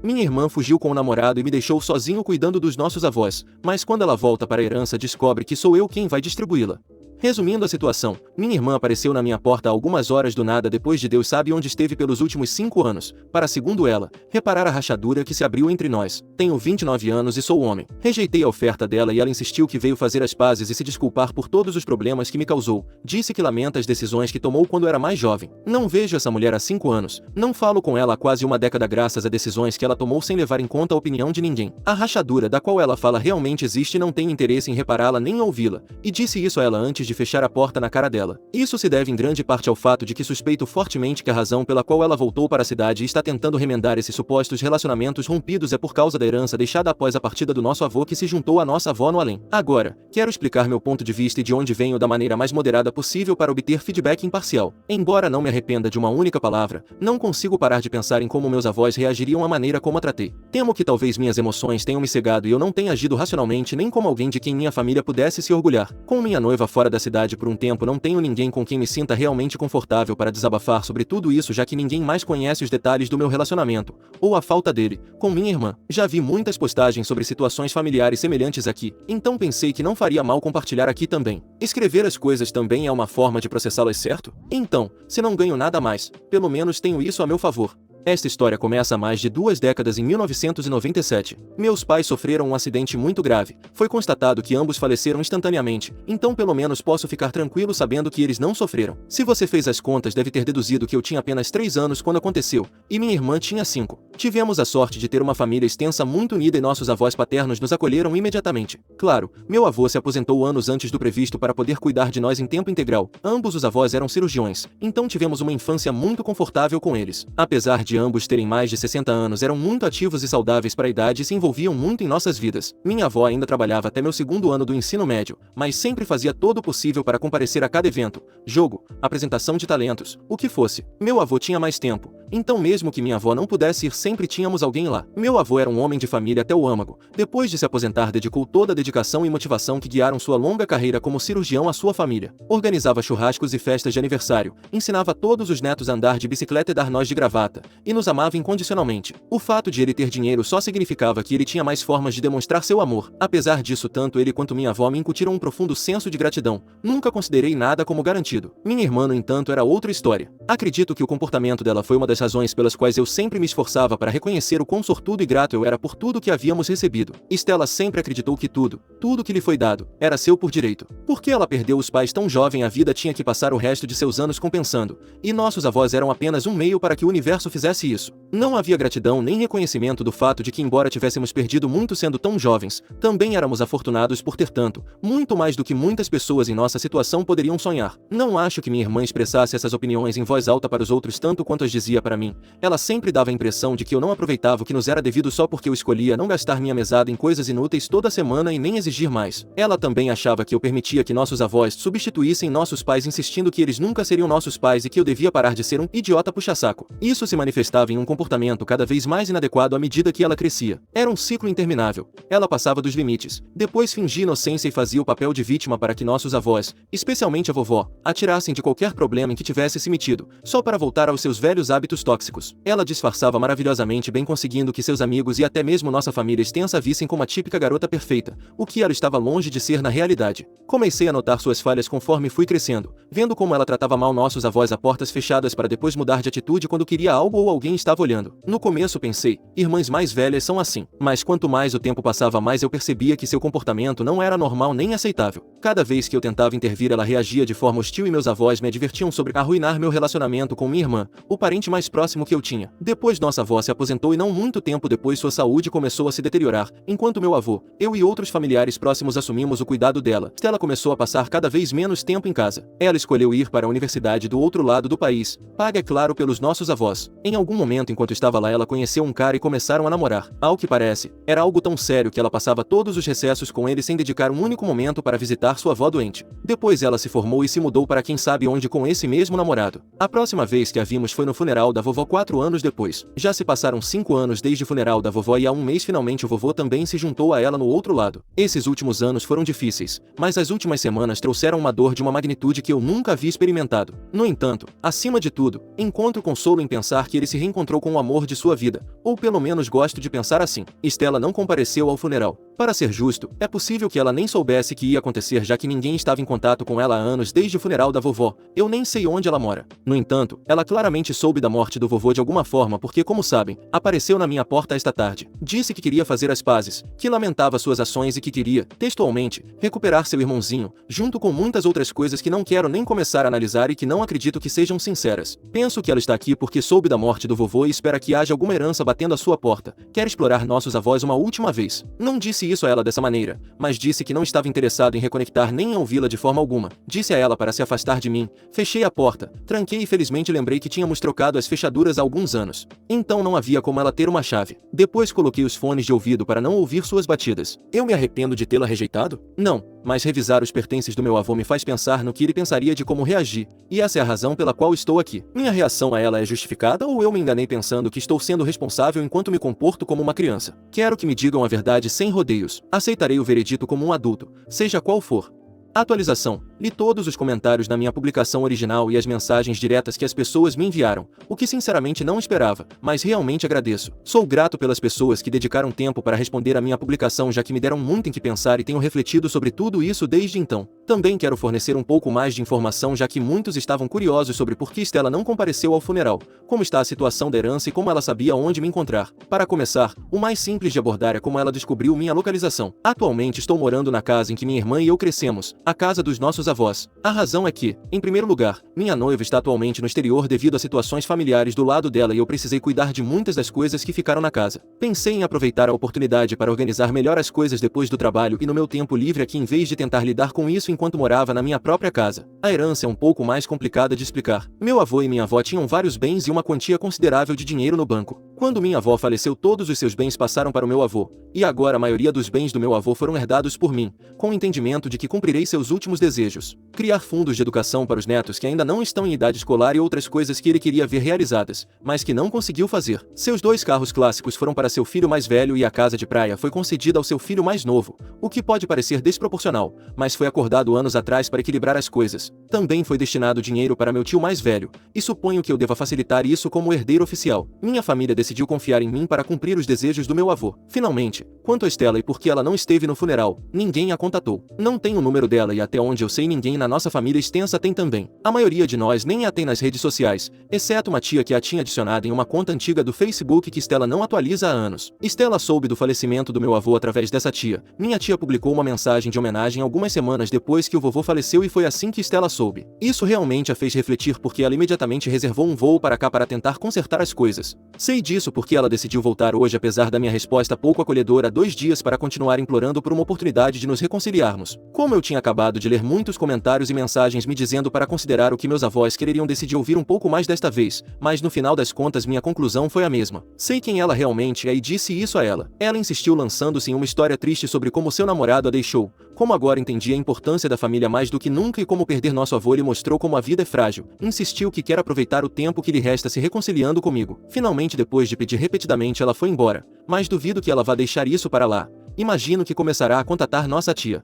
Minha irmã fugiu com o namorado e me deixou sozinho cuidando dos nossos avós, mas quando ela volta para a herança descobre que sou eu quem vai distribuí-la. Resumindo a situação, minha irmã apareceu na minha porta há algumas horas do nada depois de Deus sabe onde esteve pelos últimos 5 anos, para, segundo ela, reparar a rachadura que se abriu entre nós. Tenho 29 anos e sou homem. Rejeitei a oferta dela e ela insistiu que veio fazer as pazes e se desculpar por todos os problemas que me causou. Disse que lamenta as decisões que tomou quando era mais jovem. Não vejo essa mulher há 5 anos. Não falo com ela há quase uma década graças a decisões que ela tomou sem levar em conta a opinião de ninguém. A rachadura da qual ela fala realmente existe e não tenho interesse em repará-la nem ouvi-la. E disse isso a ela antes de fechar a porta na cara dela. Isso se deve em grande parte ao fato de que suspeito fortemente que a razão pela qual ela voltou para a cidade e está tentando remendar esses supostos relacionamentos rompidos é por causa da herança deixada após a partida do nosso avô que se juntou à nossa avó no além. Agora, quero explicar meu ponto de vista e de onde venho da maneira mais moderada possível para obter feedback imparcial. Embora não me arrependa de uma única palavra, não consigo parar de pensar em como meus avós reagiriam à maneira como a tratei. Temo que talvez minhas emoções tenham me cegado e eu não tenha agido racionalmente nem como alguém de quem minha família pudesse se orgulhar. Com minha noiva fora da cidade por um tempo não tenho ninguém com quem me sinta realmente confortável para desabafar sobre tudo isso já que ninguém mais conhece os detalhes do meu relacionamento, ou a falta dele, com minha irmã. Já vi muitas postagens sobre situações familiares semelhantes aqui, então pensei que não faria mal compartilhar aqui também. Escrever as coisas também é uma forma de processá-las, certo? Então, se não ganho nada mais, pelo menos tenho isso a meu favor. Esta história começa há mais de 2 décadas em 1997. Meus pais sofreram um acidente muito grave. Foi constatado que ambos faleceram instantaneamente, então pelo menos posso ficar tranquilo sabendo que eles não sofreram. Se você fez as contas deve ter deduzido que eu tinha apenas 3 anos quando aconteceu, e minha irmã tinha 5. Tivemos a sorte de ter uma família extensa muito unida e nossos avós paternos nos acolheram imediatamente. Claro, meu avô se aposentou anos antes do previsto para poder cuidar de nós em tempo integral. Ambos os avós eram cirurgiões, então tivemos uma infância muito confortável com eles. Apesar de ambos terem mais de 60 anos, eram muito ativos e saudáveis para a idade e se envolviam muito em nossas vidas. Minha avó ainda trabalhava até meu 2º ano do ensino médio, mas sempre fazia todo o possível para comparecer a cada evento, jogo, apresentação de talentos, o que fosse. Meu avô tinha mais tempo, então mesmo que minha avó não pudesse ir sempre tínhamos alguém lá. Meu avô era um homem de família até o âmago. Depois de se aposentar dedicou toda a dedicação e motivação que guiaram sua longa carreira como cirurgião à sua família. Organizava churrascos e festas de aniversário, ensinava todos os netos a andar de bicicleta e dar nós de gravata, e nos amava incondicionalmente. O fato de ele ter dinheiro só significava que ele tinha mais formas de demonstrar seu amor. Apesar disso, tanto ele quanto minha avó me incutiram um profundo senso de gratidão. Nunca considerei nada como garantido. Minha irmã, no entanto, era outra história. Acredito que o comportamento dela foi uma das razões pelas quais eu sempre me esforçava para reconhecer o quão sortudo e grato eu era por tudo que havíamos recebido. Estela sempre acreditou que tudo que lhe foi dado, era seu por direito. Porque ela perdeu os pais tão jovem, a vida tinha que passar o resto de seus anos compensando, e nossos avós eram apenas um meio para que o universo fizesse isso. Não havia gratidão nem reconhecimento do fato de que, embora tivéssemos perdido muito sendo tão jovens, também éramos afortunados por ter tanto, muito mais do que muitas pessoas em nossa situação poderiam sonhar. Não acho que minha irmã expressasse essas opiniões em voz alta para os outros tanto quanto as dizia para mim. Ela sempre dava a impressão de que eu não aproveitava o que nos era devido só porque eu escolhia não gastar minha mesada em coisas inúteis toda semana e nem exigir mais. Ela também achava que eu permitia que nossos avós substituíssem nossos pais, insistindo que eles nunca seriam nossos pais e que eu devia parar de ser um idiota puxa-saco. Isso se manifestava em um comportamento cada vez mais inadequado à medida que ela crescia. Era um ciclo interminável. Ela passava dos limites, depois fingia inocência e fazia o papel de vítima para que nossos avós, especialmente a vovó, atirassem de qualquer problema em que tivesse se metido, só para voltar aos seus velhos hábitos tóxicos. Ela disfarçava maravilhosamente bem, conseguindo que seus amigos e até mesmo nossa família extensa a vissem como a típica garota perfeita, o que ela estava longe de ser na realidade. Comecei a notar suas falhas conforme fui crescendo, vendo como ela tratava mal nossos avós a portas fechadas para depois mudar de atitude quando queria algo ou alguém estava olhando. No começo pensei, irmãs mais velhas são assim, mas quanto mais o tempo passava mais eu percebia que seu comportamento não era normal nem aceitável. Cada vez que eu tentava intervir ela reagia de forma hostil e meus avós me advertiam sobre arruinar meu relacionamento com minha irmã, o parente mais próximo que eu tinha. Depois nossa avó se aposentou e não muito tempo depois sua saúde começou a se deteriorar, enquanto meu avô, eu e outros familiares próximos assumimos o cuidado dela. Ela começou a passar cada vez menos tempo em casa. Ela escolheu ir para a universidade do outro lado do país, paga é claro pelos nossos avós. Em algum momento enquanto estava lá ela conheceu um cara e começaram a namorar. Ao que parece, era algo tão sério que ela passava todos os recessos com ele sem dedicar um único momento para visitar sua avó doente. Depois ela se formou e se mudou para quem sabe onde com esse mesmo namorado. A próxima vez que a vimos foi no funeral funeral da vovó 4 anos depois. Já se passaram 5 anos desde o funeral da vovó e há um mês finalmente o vovô também se juntou a ela no outro lado. Esses últimos anos foram difíceis, mas as últimas semanas trouxeram uma dor de uma magnitude que eu nunca havia experimentado. No entanto, acima de tudo, encontro consolo em pensar que ele se reencontrou com o amor de sua vida, ou pelo menos gosto de pensar assim. Stella não compareceu ao funeral. Para ser justo, é possível que ela nem soubesse que ia acontecer já que ninguém estava em contato com ela há anos desde o funeral da vovó. Eu nem sei onde ela mora. No entanto, ela claramente soube da morte do vovô de alguma forma porque, como sabem, apareceu na minha porta esta tarde. Disse que queria fazer as pazes, que lamentava suas ações e que queria, textualmente, recuperar seu irmãozinho, junto com muitas outras coisas que não quero nem começar a analisar e que não acredito que sejam sinceras. Penso que ela está aqui porque soube da morte do vovô e espera que haja alguma herança batendo à sua porta. Quer explorar nossos avós uma última vez. Não disse isso a ela dessa maneira, mas disse que não estava interessado em reconectar nem em ouvi-la de forma alguma. Disse a ela para se afastar de mim. Fechei a porta, tranquei e felizmente lembrei que tínhamos trocado as fechaduras há alguns anos. Então não havia como ela ter uma chave. Depois coloquei os fones de ouvido para não ouvir suas batidas. Eu me arrependo de tê-la rejeitado? Não, mas revisar os pertences do meu avô me faz pensar no que ele pensaria de como reagir, e essa é a razão pela qual estou aqui. Minha reação a ela é justificada ou eu me enganei pensando que estou sendo responsável enquanto me comporto como uma criança? Quero que me digam a verdade sem rodeios. Aceitarei o veredito como um adulto, seja qual for. Atualização. Li todos os comentários na minha publicação original e as mensagens diretas que as pessoas me enviaram, o que sinceramente não esperava, mas realmente agradeço. Sou grato pelas pessoas que dedicaram tempo para responder a minha publicação já que me deram muito em que pensar e tenho refletido sobre tudo isso desde então. Também quero fornecer um pouco mais de informação já que muitos estavam curiosos sobre por que Stella não compareceu ao funeral, como está a situação da herança e como ela sabia onde me encontrar. Para começar, o mais simples de abordar é como ela descobriu minha localização. Atualmente estou morando na casa em que minha irmã e eu crescemos, a casa dos nossos avós. A razão é que, em primeiro lugar, minha noiva está atualmente no exterior devido a situações familiares do lado dela e eu precisei cuidar de muitas das coisas que ficaram na casa. Pensei em aproveitar a oportunidade para organizar melhor as coisas depois do trabalho e no meu tempo livre aqui em vez de tentar lidar com isso enquanto morava na minha própria casa. A herança é um pouco mais complicada de explicar. Meu avô e minha avó tinham vários bens e uma quantia considerável de dinheiro no banco. Quando minha avó faleceu, todos os seus bens passaram para o meu avô, e agora a maioria dos bens do meu avô foram herdados por mim, com o entendimento de que cumprirei seus últimos desejos. Criar fundos de educação para os netos que ainda não estão em idade escolar e outras coisas que ele queria ver realizadas, mas que não conseguiu fazer. Seus 2 carros clássicos foram para seu filho mais velho e a casa de praia foi concedida ao seu filho mais novo, o que pode parecer desproporcional, mas foi acordado anos atrás para equilibrar as coisas. Também foi destinado dinheiro para meu tio mais velho, e suponho que eu deva facilitar isso como herdeiro oficial. Minha família decidiu confiar em mim para cumprir os desejos do meu avô. Finalmente, quanto a Stella e por que ela não esteve no funeral, ninguém a contatou. Não tem o número dela e até onde eu sei ninguém na nossa família extensa tem também. A maioria de nós nem a tem nas redes sociais, exceto uma tia que a tinha adicionada em uma conta antiga do Facebook que Stella não atualiza há anos. Stella soube do falecimento do meu avô através dessa tia. Minha tia publicou uma mensagem de homenagem algumas semanas depois que o vovô faleceu e foi assim que Stella soube. Isso realmente a fez refletir porque ela imediatamente reservou um voo para cá para tentar consertar as coisas. Sei disso porque ela decidiu voltar hoje apesar da minha resposta pouco acolhedora há 2 dias para continuar implorando por uma oportunidade de nos reconciliarmos. Como eu tinha acabado de ler muitos comentários e mensagens me dizendo para considerar o que meus avós quereriam, decidi ouvir um pouco mais desta vez, mas no final das contas minha conclusão foi a mesma. Sei quem ela realmente é e disse isso a ela. Ela insistiu lançando-se em uma história triste sobre como seu namorado a deixou, como agora entendi a importância da família mais do que nunca e como perder nosso avô lhe mostrou como a vida é frágil. Insistiu que quer aproveitar o tempo que lhe resta se reconciliando comigo. Finalmente, depois de pedir repetidamente, ela foi embora, mas duvido que ela vá deixar isso para lá. Imagino que começará a contatar nossa tia.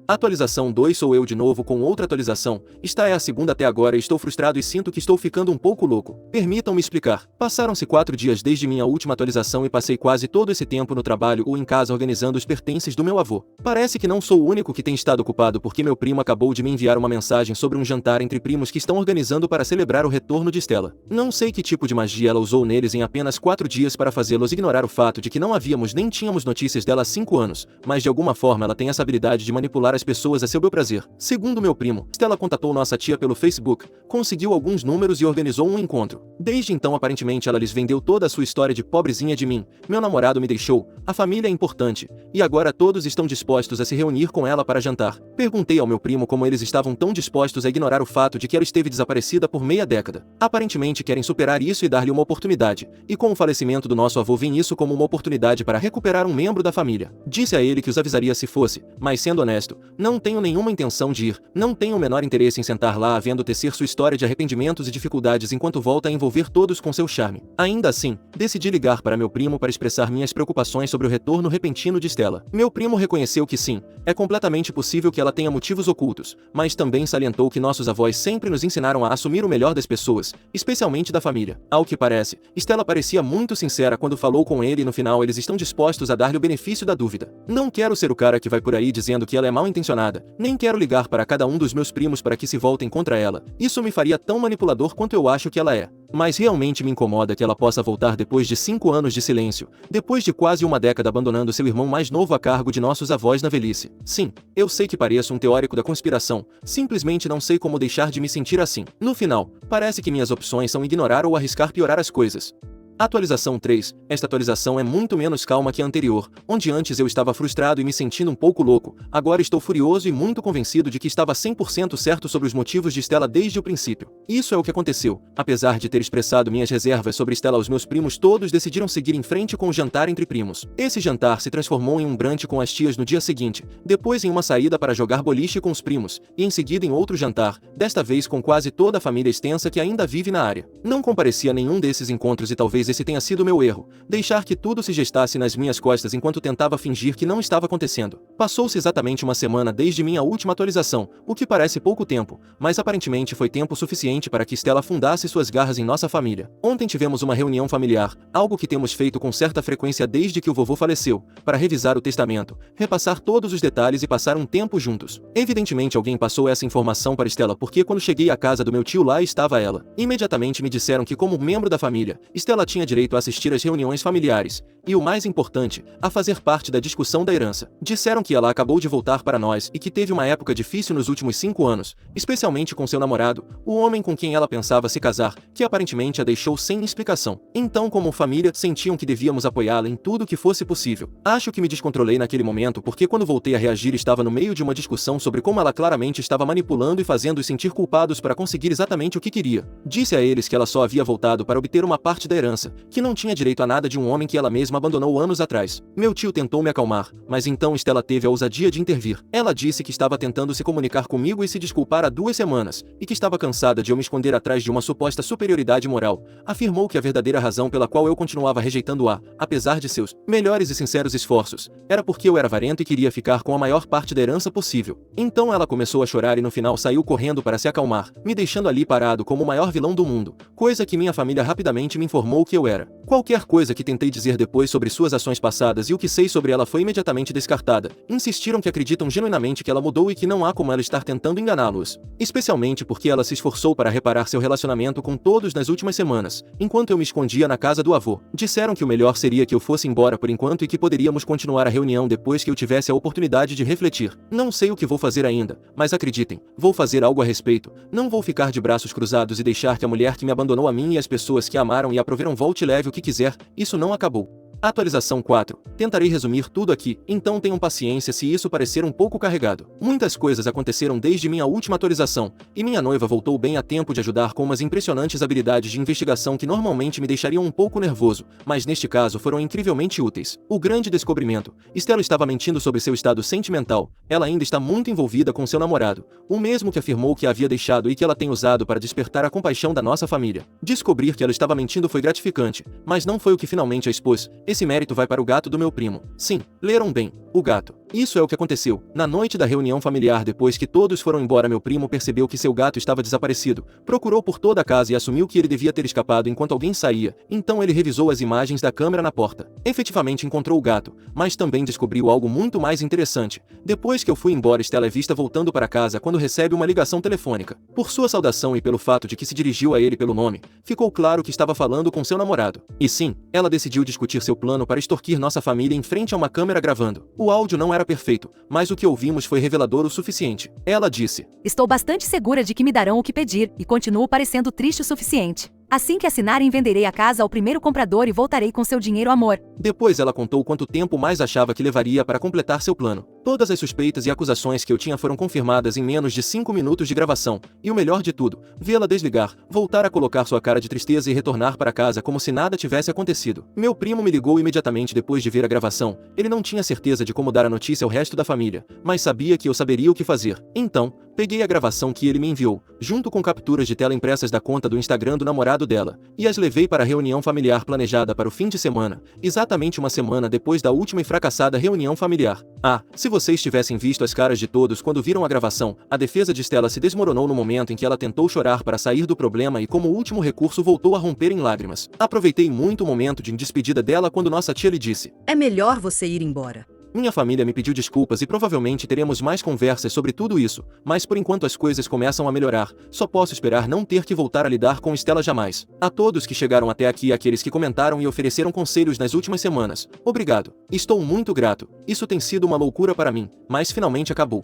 Atualização 2. Sou eu de novo com outra atualização. Esta é a segunda até agora e estou frustrado e sinto que estou ficando um pouco louco. Permitam-me explicar. Passaram-se 4 dias desde minha última atualização e passei quase todo esse tempo no trabalho ou em casa organizando os pertences do meu avô. Parece que não sou o único que tem estado ocupado porque meu primo acabou de me enviar uma mensagem sobre um jantar entre primos que estão organizando para celebrar o retorno de Stella. Não sei que tipo de magia ela usou neles em apenas 4 dias para fazê-los ignorar o fato de que não havíamos nem tínhamos notícias dela há 5 anos, mas de alguma forma ela tem essa habilidade de manipular as pessoas a seu bel prazer. Segundo meu primo, Stella contatou nossa tia pelo Facebook, conseguiu alguns números e organizou um encontro. Desde então aparentemente ela lhes vendeu toda a sua história de pobrezinha de mim, meu namorado me deixou, a família é importante, e agora todos estão dispostos a se reunir com ela para jantar. Perguntei ao meu primo como eles estavam tão dispostos a ignorar o fato de que ela esteve desaparecida por meia década. Aparentemente querem superar isso e dar-lhe uma oportunidade, e com o falecimento do nosso avô vem isso como uma oportunidade para recuperar um membro da família. Disse a ele que os avisaria se fosse, mas sendo honesto, não tenho nenhuma intenção de ir, não tenho o menor interesse em sentar lá vendo tecer sua história de arrependimentos e dificuldades enquanto volta a envolver todos com seu charme. Ainda assim, decidi ligar para meu primo para expressar minhas preocupações sobre o retorno repentino de Stella. Meu primo reconheceu que sim, é completamente possível que ela tenha motivos ocultos, mas também salientou que nossos avós sempre nos ensinaram a assumir o melhor das pessoas, especialmente da família. Ao que parece, Stella parecia muito sincera quando falou com ele e no final eles estão dispostos a dar-lhe o benefício da dúvida. Não quero ser o cara que vai por aí dizendo que ela é mal intencionada, nem quero ligar para cada um dos meus primos para que se voltem contra ela. Isso me faria tão manipulador quanto eu acho que ela é. Mas realmente me incomoda que ela possa voltar depois de 5 anos de silêncio, depois de quase uma década abandonando seu irmão mais novo a cargo de nossos avós na velhice. Sim, eu sei que pareço um teórico da conspiração, simplesmente não sei como deixar de me sentir assim. No final, parece que minhas opções são ignorar ou arriscar piorar as coisas. Atualização 3. Esta atualização é muito menos calma que a anterior, onde antes eu estava frustrado e me sentindo um pouco louco, agora estou furioso e muito convencido de que estava 100% certo sobre os motivos de Stella desde o princípio. Isso é o que aconteceu. Apesar de ter expressado minhas reservas sobre Stella aos meus primos, todos decidiram seguir em frente com o jantar entre primos. Esse jantar se transformou em um brunch com as tias no dia seguinte, depois em uma saída para jogar boliche com os primos, e em seguida em outro jantar, desta vez com quase toda a família extensa que ainda vive na área. Não compareci a nenhum desses encontros e talvez esse tenha sido meu erro, deixar que tudo se gestasse nas minhas costas enquanto tentava fingir que não estava acontecendo. Passou-se exatamente uma semana desde minha última atualização, o que parece pouco tempo, mas aparentemente foi tempo suficiente para que Stella afundasse suas garras em nossa família. Ontem tivemos uma reunião familiar, algo que temos feito com certa frequência desde que o vovô faleceu, para revisar o testamento, repassar todos os detalhes e passar um tempo juntos. Evidentemente alguém passou essa informação para Stella porque quando cheguei à casa do meu tio lá estava ela. Imediatamente me disseram que como membro da família, Stella tinha direito a assistir às reuniões familiares, e o mais importante, a fazer parte da discussão da herança. Disseram que ela acabou de voltar para nós e que teve uma época difícil nos últimos 5 anos, especialmente com seu namorado, o homem com quem ela pensava se casar, que aparentemente a deixou sem explicação. Então, como família, sentiam que devíamos apoiá-la em tudo que fosse possível. Acho que me descontrolei naquele momento porque quando voltei a reagir estava no meio de uma discussão sobre como ela claramente estava manipulando e fazendo-os sentir culpados para conseguir exatamente o que queria. Disse a eles que ela só havia voltado para obter uma parte da herança, que não tinha direito a nada de um homem que ela mesma abandonou anos atrás. Meu tio tentou me acalmar, mas então Stella teve a ousadia de intervir. Ela disse que estava tentando se comunicar comigo e se desculpar há 2 semanas, e que estava cansada de eu me esconder atrás de uma suposta superioridade moral. Afirmou que a verdadeira razão pela qual eu continuava rejeitando-a, apesar de seus melhores e sinceros esforços, era porque eu era avarento e queria ficar com a maior parte da herança possível. Então ela começou a chorar e no final saiu correndo para se acalmar, me deixando ali parado como o maior vilão do mundo, coisa que minha família rapidamente me informou que eu era. Qualquer coisa que tentei dizer depois sobre suas ações passadas e o que sei sobre ela foi imediatamente descartada. Insistiram que acreditam genuinamente que ela mudou e que não há como ela estar tentando enganá-los. Especialmente porque ela se esforçou para reparar seu relacionamento com todos nas últimas semanas, enquanto eu me escondia na casa do avô. Disseram que o melhor seria que eu fosse embora por enquanto e que poderíamos continuar a reunião depois que eu tivesse a oportunidade de refletir. Não sei o que vou fazer ainda, mas acreditem, vou fazer algo a respeito. Não vou ficar de braços cruzados e deixar que a mulher que me abandonou a mim e as pessoas que a amaram e a proveram volte e leve o que quiser. Isso não acabou. Atualização 4. Tentarei resumir tudo aqui, então tenham paciência se isso parecer um pouco carregado. Muitas coisas aconteceram desde minha última atualização, e minha noiva voltou bem a tempo de ajudar com umas impressionantes habilidades de investigação que normalmente me deixariam um pouco nervoso, mas neste caso foram incrivelmente úteis. O grande descobrimento. Stella estava mentindo sobre seu estado sentimental. Ela ainda está muito envolvida com seu namorado, o mesmo que afirmou que a havia deixado e que ela tem usado para despertar a compaixão da nossa família. Descobrir que ela estava mentindo foi gratificante, mas não foi o que finalmente a expôs. Esse mérito vai para o gato do meu primo. Sim, leram bem, o gato. Isso é o que aconteceu. Na noite da reunião familiar depois que todos foram embora meu primo percebeu que seu gato estava desaparecido, procurou por toda a casa e assumiu que ele devia ter escapado enquanto alguém saía, então ele revisou as imagens da câmera na porta. Efetivamente encontrou o gato, mas também descobriu algo muito mais interessante. Depois que eu fui embora Stella é vista voltando para casa quando recebe uma ligação telefônica. Por sua saudação e pelo fato de que se dirigiu a ele pelo nome, ficou claro que estava falando com seu namorado. E sim, ela decidiu discutir seu plano para extorquir nossa família em frente a uma câmera gravando. O áudio não era perfeito, mas o que ouvimos foi revelador o suficiente. Ela disse: "Estou bastante segura de que me darão o que pedir, e continuo parecendo triste o suficiente. Assim que assinarem venderei a casa ao primeiro comprador e voltarei com seu dinheiro amor." Depois ela contou quanto tempo mais achava que levaria para completar seu plano. Todas as suspeitas e acusações que eu tinha foram confirmadas em menos de 5 minutos de gravação, e o melhor de tudo, vê-la desligar, voltar a colocar sua cara de tristeza e retornar para casa como se nada tivesse acontecido. Meu primo me ligou imediatamente depois de ver a gravação. Ele não tinha certeza de como dar a notícia ao resto da família, mas sabia que eu saberia o que fazer. Então, peguei a gravação que ele me enviou, junto com capturas de tela impressas da conta do Instagram do namorado dela, e as levei para a reunião familiar planejada para o fim de semana, exatamente uma semana depois da última e fracassada reunião familiar. Ah, se vocês tivessem visto as caras de todos quando viram a gravação, a defesa de Stella se desmoronou no momento em que ela tentou chorar para sair do problema e como último recurso voltou a romper em lágrimas. Aproveitei muito o momento de despedida dela quando nossa tia lhe disse: "É melhor você ir embora." Minha família me pediu desculpas e provavelmente teremos mais conversas sobre tudo isso, mas por enquanto as coisas começam a melhorar, só posso esperar não ter que voltar a lidar com Stella jamais. A todos que chegaram até aqui e aqueles que comentaram e ofereceram conselhos nas últimas semanas, obrigado. Estou muito grato. Isso tem sido uma loucura para mim, mas finalmente acabou.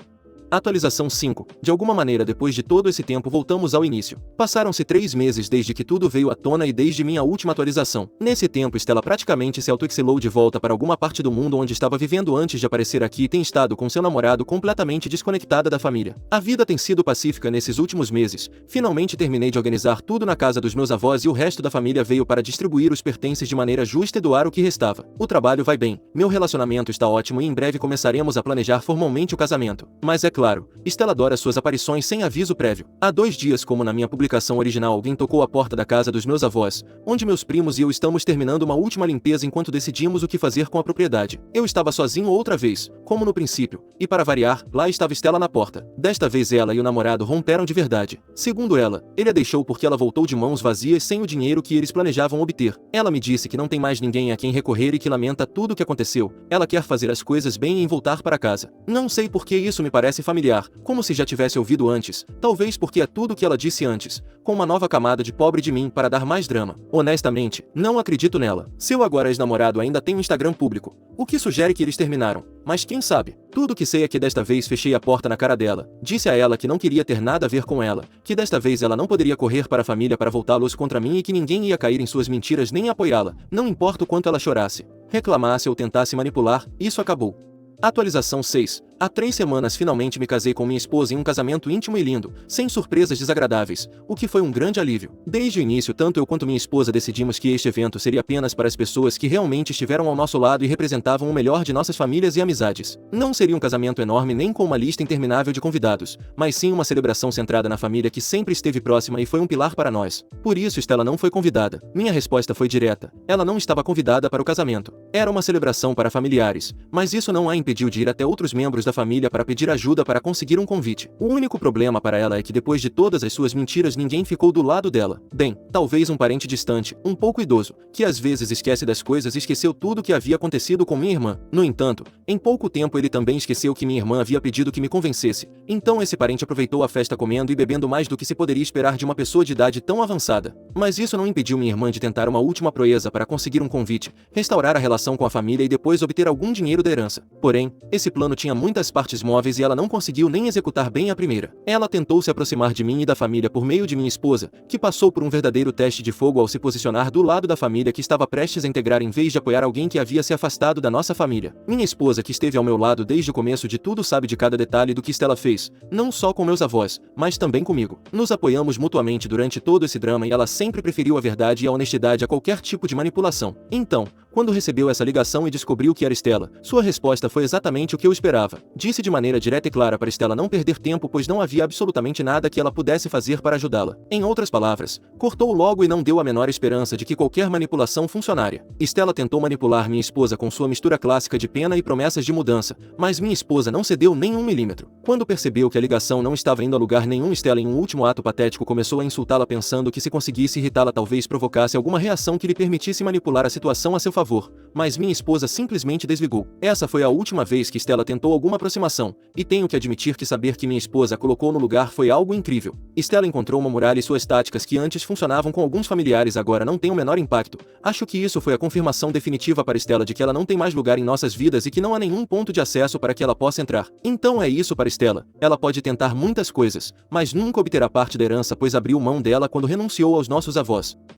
Atualização 5. De alguma maneira depois de todo esse tempo voltamos ao início. Passaram-se 3 meses desde que tudo veio à tona e desde minha última atualização. Nesse tempo Stella praticamente se autoexilou de volta para alguma parte do mundo onde estava vivendo antes de aparecer aqui e tem estado com seu namorado completamente desconectada da família. A vida tem sido pacífica nesses últimos meses. Finalmente terminei de organizar tudo na casa dos meus avós e o resto da família veio para distribuir os pertences de maneira justa e doar o que restava. O trabalho vai bem, meu relacionamento está ótimo e em breve começaremos a planejar formalmente o casamento. Mas é claro, Stella adora suas aparições sem aviso prévio. Há 2 dias, como na minha publicação original, alguém tocou a porta da casa dos meus avós, onde meus primos e eu estamos terminando uma última limpeza enquanto decidimos o que fazer com a propriedade. Eu estava sozinho outra vez, como no princípio, e para variar, lá estava Stella na porta. Desta vez ela e o namorado romperam de verdade. Segundo ela, ele a deixou porque ela voltou de mãos vazias sem o dinheiro que eles planejavam obter. Ela me disse que não tem mais ninguém a quem recorrer e que lamenta tudo o que aconteceu. Ela quer fazer as coisas bem e voltar para casa. Não sei por que isso me parece familiar, como se já tivesse ouvido antes, talvez porque é tudo o que ela disse antes, com uma nova camada de pobre de mim para dar mais drama. Honestamente, não acredito nela. Seu agora ex-namorado ainda tem um Instagram público, o que sugere que eles terminaram. Mas quem sabe? Tudo que sei é que desta vez fechei a porta na cara dela. Disse a ela que não queria ter nada a ver com ela, que desta vez ela não poderia correr para a família para voltá-los contra mim e que ninguém ia cair em suas mentiras nem apoiá-la, não importa o quanto ela chorasse, reclamasse ou tentasse manipular, isso acabou. Atualização 6. Há 3 semanas finalmente me casei com minha esposa em um casamento íntimo e lindo, sem surpresas desagradáveis, o que foi um grande alívio. Desde o início tanto eu quanto minha esposa decidimos que este evento seria apenas para as pessoas que realmente estiveram ao nosso lado e representavam o melhor de nossas famílias e amizades. Não seria um casamento enorme nem com uma lista interminável de convidados, mas sim uma celebração centrada na família que sempre esteve próxima e foi um pilar para nós. Por isso Stella não foi convidada. Minha resposta foi direta. Ela não estava convidada para o casamento. Era uma celebração para familiares, mas isso não a impediu de ir até outros membros da família para pedir ajuda para conseguir um convite. O único problema para ela é que depois de todas as suas mentiras ninguém ficou do lado dela. Bem, talvez um parente distante, um pouco idoso, que às vezes esquece das coisas e esqueceu tudo o que havia acontecido com minha irmã. No entanto, em pouco tempo ele também esqueceu que minha irmã havia pedido que me convencesse. Então esse parente aproveitou a festa comendo e bebendo mais do que se poderia esperar de uma pessoa de idade tão avançada. Mas isso não impediu minha irmã de tentar uma última proeza para conseguir um convite, restaurar a relação com a família e depois obter algum dinheiro da herança. Porém, esse plano tinha muitas partes móveis e ela não conseguiu nem executar bem a primeira. Ela tentou se aproximar de mim e da família por meio de minha esposa, que passou por um verdadeiro teste de fogo ao se posicionar do lado da família que estava prestes a integrar em vez de apoiar alguém que havia se afastado da nossa família. Minha esposa, que esteve ao meu lado desde o começo de tudo, sabe de cada detalhe do que Stella fez, não só com meus avós, mas também comigo. Nos apoiamos mutuamente durante todo esse drama e ela sempre preferiu a verdade e a honestidade a qualquer tipo de manipulação. Então, quando recebeu essa ligação e descobriu que era Stella, sua resposta foi exatamente o que eu esperava. Disse de maneira direta e clara para Stella não perder tempo, pois não havia absolutamente nada que ela pudesse fazer para ajudá-la. Em outras palavras, cortou logo e não deu a menor esperança de que qualquer manipulação funcionaria. Stella tentou manipular minha esposa com sua mistura clássica de pena e promessas de mudança, mas minha esposa não cedeu nem 1 milímetro. Quando percebeu que a ligação não estava indo a lugar nenhum, Stella, em um último ato patético, começou a insultá-la pensando que se conseguisse irritá-la talvez provocasse alguma reação que lhe permitisse manipular a situação a seu favor, mas minha esposa simplesmente desligou. Essa foi a última vez que Stella tentou alguma aproximação, e tenho que admitir que saber que minha esposa a colocou no lugar foi algo incrível. Stella encontrou uma muralha e suas táticas que antes funcionavam com alguns familiares agora não têm o menor impacto. Acho que isso foi a confirmação definitiva para Stella de que ela não tem mais lugar em nossas vidas e que não há nenhum ponto de acesso para que ela possa entrar. Então é isso para Stella. Ela pode tentar muitas coisas, mas nunca obterá parte da herança, pois abriu mão dela quando renunciou aos nossos avós.